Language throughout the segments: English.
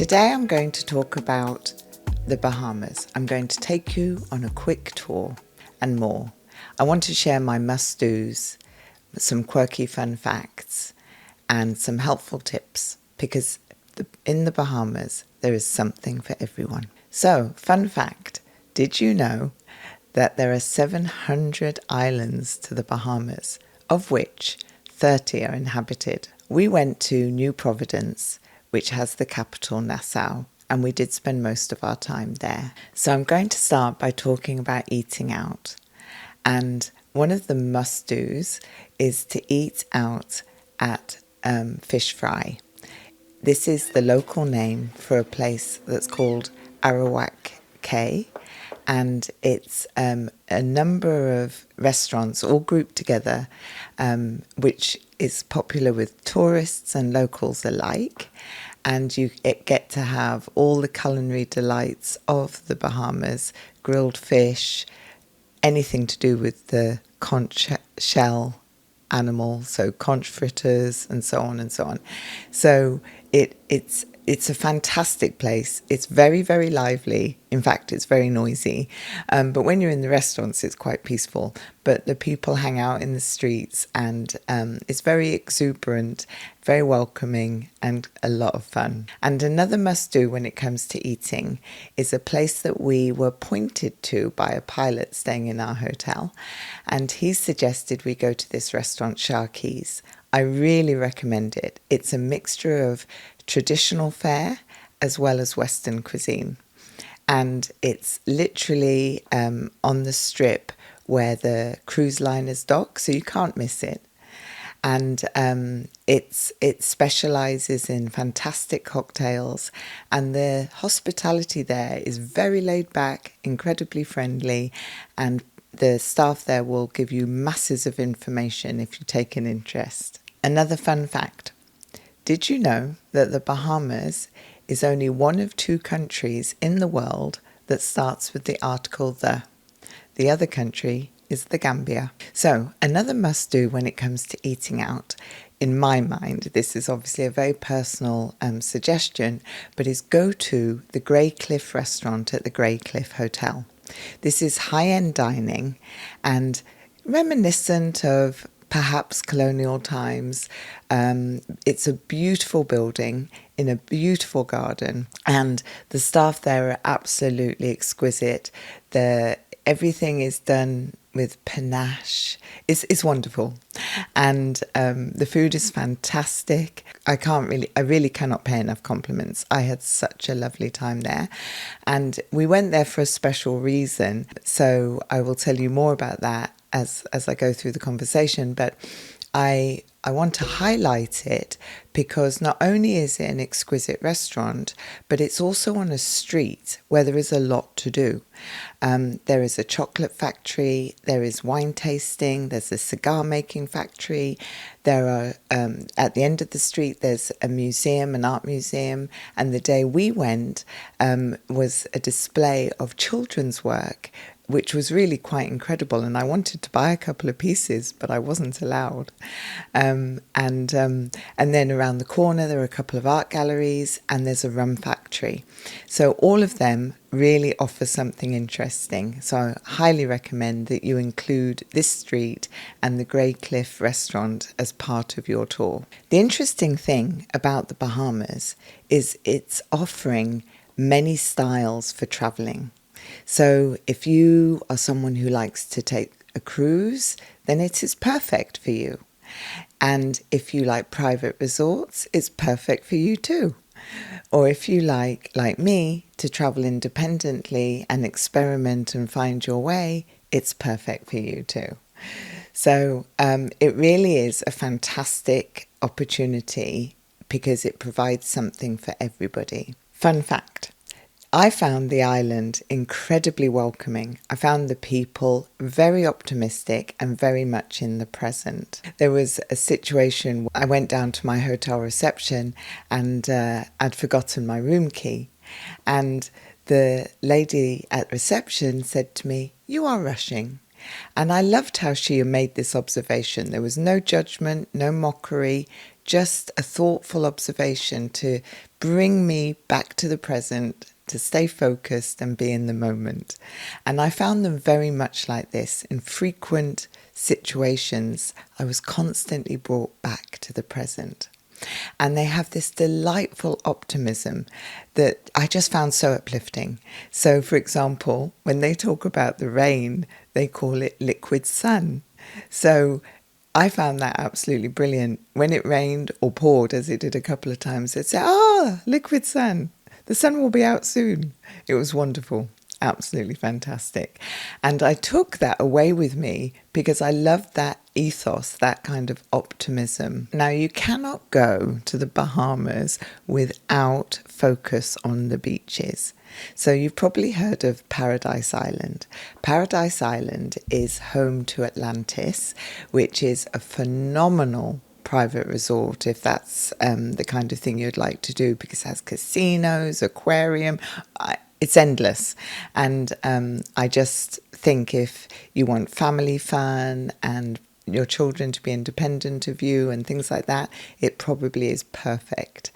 Today I'm going to talk about the Bahamas. I'm going to take you on a quick tour and more. I want to share my must-dos, some quirky fun facts and some helpful tips because in the Bahamas there is something for everyone. So, fun fact, did you know that there are 700 islands to the Bahamas, of which 30 are inhabited? We went to New Providence, which has the capital Nassau, and we did spend most of our time there. So I'm going to start by talking about eating out. And one of the must-dos is to eat out at Fish Fry. This is the local name for a place that's called Arawak Cay, and it's a number of restaurants all grouped together, which is popular with tourists and locals alike. And you get to have all the culinary delights of the Bahamas, grilled fish, anything to do with the conch shell animal, so conch fritters and so on and so on. So it's a fantastic place. It's very, very lively. In fact, it's very noisy. But when you're in the restaurants, it's quite peaceful. But the people hang out in the streets and it's very exuberant, very welcoming and a lot of fun. And another must-do when it comes to eating is a place that we were pointed to by a pilot staying in our hotel. And he suggested we go to this restaurant, Sharkeez. I really recommend it. It's a mixture of traditional fare as well as Western cuisine. And it's literally on the strip where the cruise liners dock, so you can't miss it. And it specialises in fantastic cocktails, and the hospitality there is very laid back, incredibly friendly, and the staff there will give you masses of information if you take an interest. Another fun fact. Did you know that the Bahamas is only one of 2 countries in the world that starts with the article the? The other country is the Gambia. So another must-do when it comes to eating out, in my mind, this is obviously a very personal suggestion, but is go to the Graycliff restaurant at the Graycliff Hotel. This is high-end dining and reminiscent of perhaps colonial times. It's a beautiful building in a beautiful garden, and the staff there are absolutely exquisite. Everything is done with panache. It's wonderful, and the food is fantastic. I really cannot pay enough compliments. I had such a lovely time there, and we went there for a special reason. So I will tell you more about that as I go through the conversation, but I want to highlight it because not only is it an exquisite restaurant, but it's also on a street where there is a lot to do. There is a chocolate factory, there is wine tasting, there's a cigar making factory, there are, at the end of the street, there's a museum, an art museum, and the day we went was a display of children's work, which was really quite incredible, and I wanted to buy a couple of pieces, but I wasn't allowed. And then around the corner there are a couple of art galleries, and there's a rum factory. So all of them really offer something interesting. So I highly recommend that you include this street and the Graycliff restaurant as part of your tour. The interesting thing about the Bahamas is it's offering many styles for travelling. So if you are someone who likes to take a cruise, then it is perfect for you. And if you like private resorts, it's perfect for you too. Or if you like me, to travel independently and experiment and find your way, it's perfect for you too. So it really is a fantastic opportunity because it provides something for everybody. Fun fact. I found the island incredibly welcoming. I found the people very optimistic and very much in the present. There was a situation, I went down to my hotel reception and I'd forgotten my room key. And the lady at reception said to me, "You are rushing." And I loved how she made this observation. There was no judgment, no mockery, just a thoughtful observation to bring me back to the present, to stay focused and be in the moment. And I found them very much like this. In frequent situations, I was constantly brought back to the present. And they have this delightful optimism that I just found so uplifting. So, for example, when they talk about the rain, they call it liquid sun. So I found that absolutely brilliant. When it rained or poured, as it did a couple of times, they'd say, liquid sun. The sun will be out soon. It was wonderful. Absolutely fantastic. And I took that away with me because I loved that ethos, that kind of optimism. Now, you cannot go to the Bahamas without focus on the beaches. So you've probably heard of Paradise Island. Paradise Island is home to Atlantis, which is a phenomenal private resort, if that's the kind of thing you'd like to do, because it has casinos, aquarium. It's endless. And I just think if you want family fun and your children to be independent of you and things like that, it probably is perfect.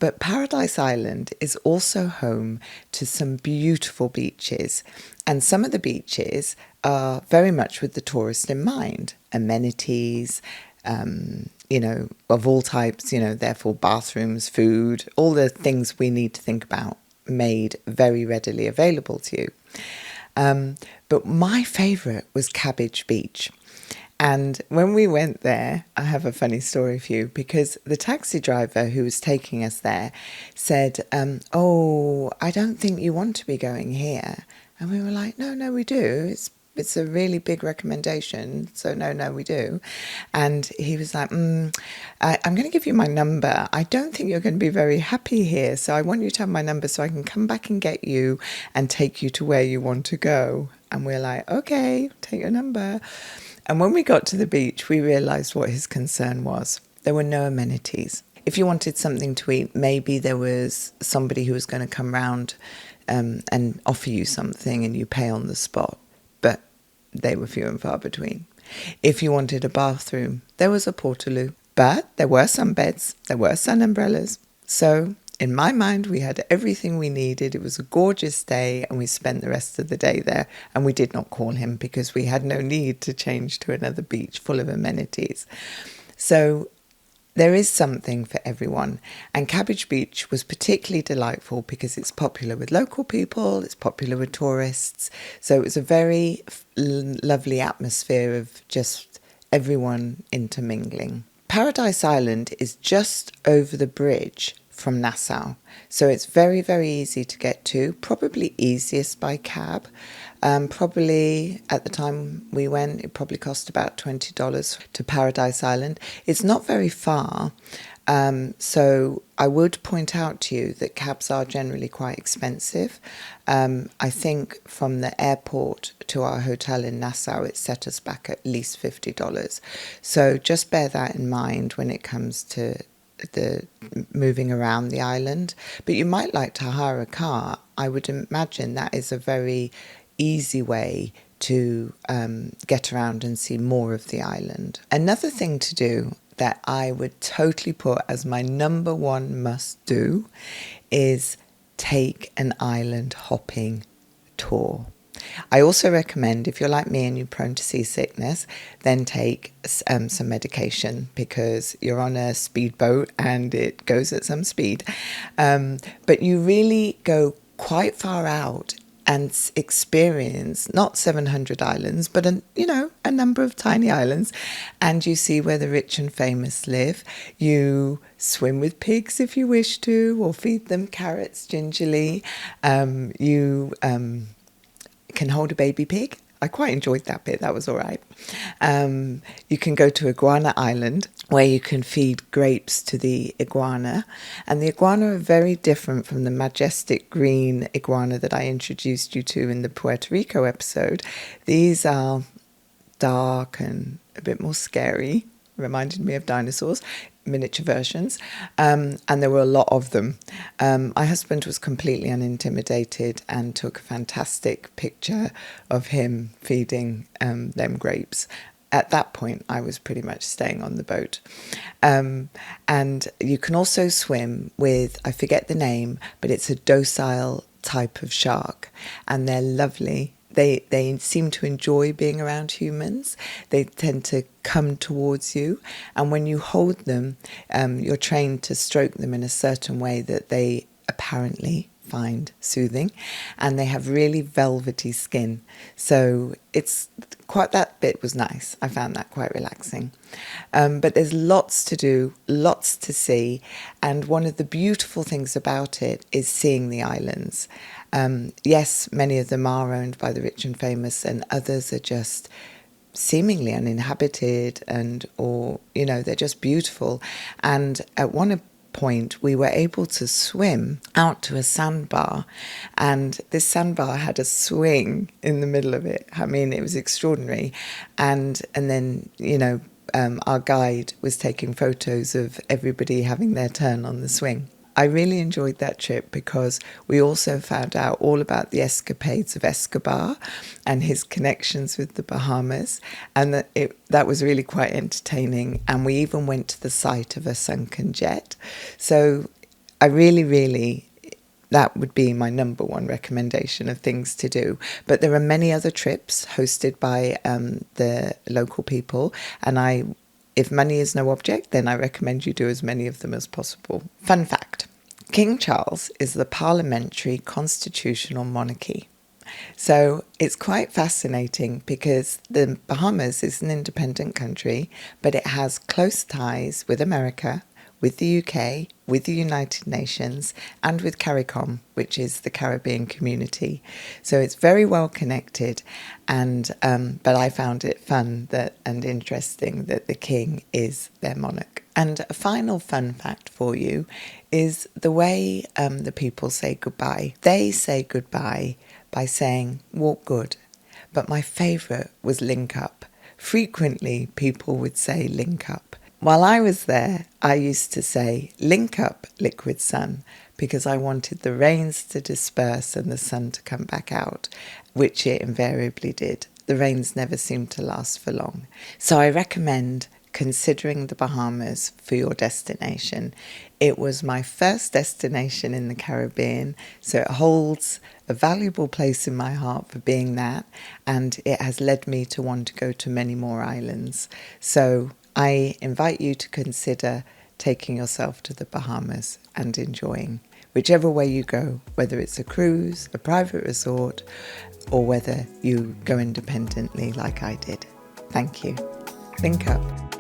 But Paradise Island is also home to some beautiful beaches. And some of the beaches are very much with the tourist in mind. Amenities, of all types, therefore bathrooms, food, all the things we need to think about made very readily available to you. But my favourite was Cabbage Beach. And when we went there, I have a funny story for you, because the taxi driver who was taking us there said, I don't think you want to be going here. And we were like, no, we do. It's a really big recommendation. So no, we do. And he was like, I'm going to give you my number. I don't think you're going to be very happy here. So I want you to have my number so I can come back and get you and take you to where you want to go. And we're like, okay, take your number. And when we got to the beach, we realised what his concern was. There were no amenities. If you wanted something to eat, maybe there was somebody who was going to come round and offer you something and you pay on the spot. But they were few and far between. If you wanted a bathroom, there was a portaloo. But there were sun beds, there were sun umbrellas. So in my mind, we had everything we needed. It was a gorgeous day and we spent the rest of the day there. And we did not call him because we had no need to change to another beach full of amenities. So there is something for everyone. And Cabbage Beach was particularly delightful because it's popular with local people, it's popular with tourists. So it was a very lovely atmosphere of just everyone intermingling. Paradise Island is just over the bridge from Nassau. So it's very, very easy to get to, probably easiest by cab. Probably at the time we went, it probably cost about $20 to Paradise Island. It's not very far. So I would point out to you that cabs are generally quite expensive. I think from the airport to our hotel in Nassau, it set us back at least $50. So just bear that in mind when it comes to the moving around the island. But you might like to hire a car. I would imagine that is a very easy way to get around and see more of the island. Another thing to do that I would totally put as my number one must do is take an island hopping tour. I also recommend, if you're like me and you're prone to seasickness, then take some medication because you're on a speedboat and it goes at some speed. But you really go quite far out and experience not 700 islands, but a number of tiny islands, and you see where the rich and famous live. You swim with pigs if you wish to, or feed them carrots gingerly. You can hold a baby pig. I quite enjoyed that bit. That was all right. You can go to Iguana Island, where you can feed grapes to the iguana. And the iguana are very different from the majestic green iguana that I introduced you to in the Puerto Rico episode. These are dark and a bit more scary. Reminded me of dinosaurs, miniature versions, and there were a lot of them. My husband was completely unintimidated and took a fantastic picture of him feeding them grapes. at that point, I was pretty much staying on the boat. And you can also swim with, I forget the name, but it's a docile type of shark, and they're lovely. They seem to enjoy being around humans. They tend to come towards you, and when you hold them, you're trained to stroke them in a certain way that they apparently find soothing, and they have really velvety skin. So it's quite, that bit was nice. I found that quite relaxing. But there's lots to do, lots to see, and one of the beautiful things about it is seeing the islands. Yes, many of them are owned by the rich and famous, and others are just seemingly uninhabited, and or they're just beautiful. And at one point we were able to swim out to a sandbar, and this sandbar had a swing in the middle of it. I mean, it was extraordinary. And then our guide was taking photos of everybody having their turn on the swing. I really enjoyed that trip because we also found out all about the escapades of Escobar and his connections with the Bahamas, and that was really quite entertaining. And we even went to the site of a sunken jet. So I really, that would be my number one recommendation of things to do. But there are many other trips hosted by the local people, and if money is no object, then I recommend you do as many of them as possible. Fun fact: King Charles is the parliamentary constitutional monarchy. So it's quite fascinating because the Bahamas is an independent country, but it has close ties with America, with the UK, with the United Nations, and with CARICOM, which is the Caribbean community. So it's very well connected, and but I found it fun and interesting that the king is their monarch. And a final fun fact for you is the way the people say goodbye. They say goodbye by saying walk good, but my favourite was link up. Frequently people would say link up. While I was there, I used to say, link up, liquid sun, because I wanted the rains to disperse and the sun to come back out, which it invariably did. The rains never seemed to last for long. So I recommend considering the Bahamas for your destination. It was my first destination in the Caribbean, so it holds a valuable place in my heart for being that, and it has led me to want to go to many more islands. So I invite you to consider taking yourself to the Bahamas and enjoying whichever way you go, whether it's a cruise, a private resort, or whether you go independently like I did. Thank you. Link up.